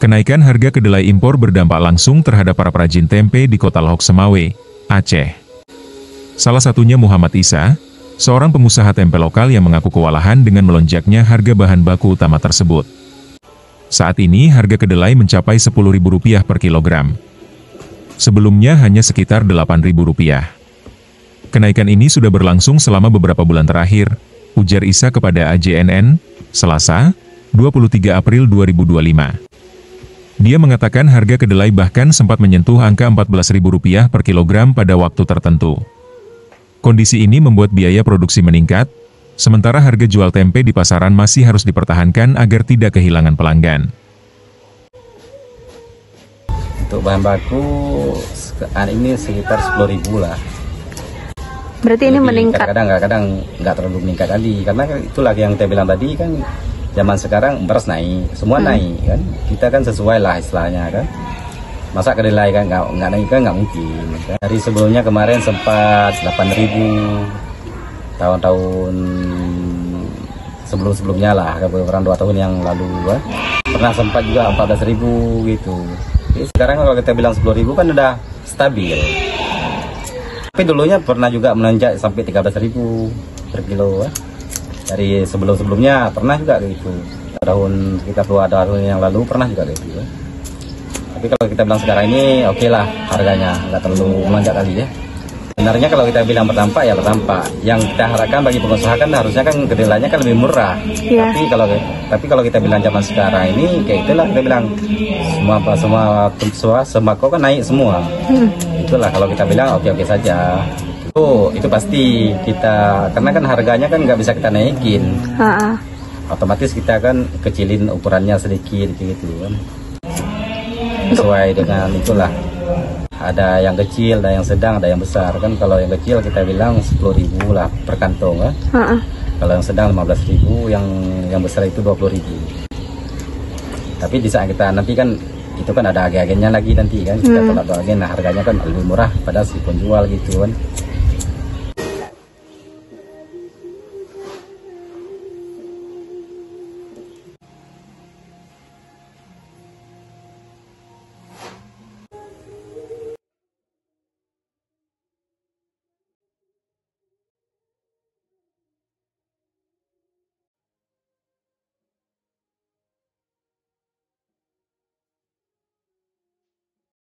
Kenaikan harga kedelai impor berdampak langsung terhadap para perajin tempe di Kota Lehok Semawe, Aceh. Salah satunya Muhammad Isa, seorang pengusaha tempe lokal yang mengaku kewalahan dengan melonjaknya harga bahan baku utama tersebut. Saat ini harga kedelai mencapai Rp10.000 per kilogram. Sebelumnya hanya sekitar Rp8.000. Kenaikan ini sudah berlangsung selama beberapa bulan terakhir, ujar Isa kepada AJNN, Selasa, 23 April 2025. Dia mengatakan harga kedelai bahkan sempat menyentuh angka Rp14.000 per kilogram pada waktu tertentu. Kondisi ini membuat biaya produksi meningkat, sementara harga jual tempe di pasaran masih harus dipertahankan agar tidak kehilangan pelanggan. Untuk bahan baku, hari ini sekitar 10.000 lah. Berarti ini meningkat? Kadang-kadang nggak terlalu meningkat kali, karena itulah yang saya bilang tadi kan, zaman sekarang beras naik, semua naik kan. Kita kan sesuai lah istilahnya kan. Masa kedelai kan nggak naik kan nggak mungkin. Kan? Dari sebelumnya kemarin sempat 8.000, tahun-tahun sebelum-sebelumnya lah, beberapa 2 tahun yang lalu kan. Pernah sempat juga 14.000 gitu. Jadi sekarang kalau kita bilang 10.000 kan udah stabil. Tapi dulunya pernah juga menanjak sampai 13.000 per kilo kan. Dari sebelum-sebelumnya pernah juga gitu. Sekitar 2 tahun yang lalu pernah juga gitu ya. Tapi kalau kita bilang sekarang ini oke lah harganya, nggak terlalu melonjak kali ya. Sebenarnya kalau kita bilang berdampak ya berdampak. Yang kita harapkan bagi pengusaha kan harusnya kan kedelainya kan lebih murah. Yeah. Tapi kalau kita bilang zaman sekarang ini kayak itulah kita bilang semua sembako kan naik semua. Itulah kalau kita bilang oke saja. Itu pasti kita, karena kan harganya kan nggak bisa kita naikin. Otomatis kita kan kecilin ukurannya sedikit gitu kan. Sesuai dengan itulah. Ada yang kecil, ada yang sedang, ada yang besar kan. Kalau yang kecil kita bilang 10.000 lah per kantong kan. Kalau yang sedang 15.000, yang besar itu 20.000. Tapi di saat kita nanti kan itu kan ada agen-agennya lagi nanti kan, kita tolak agen, nah harganya kan lebih murah pada si penjual gitu kan.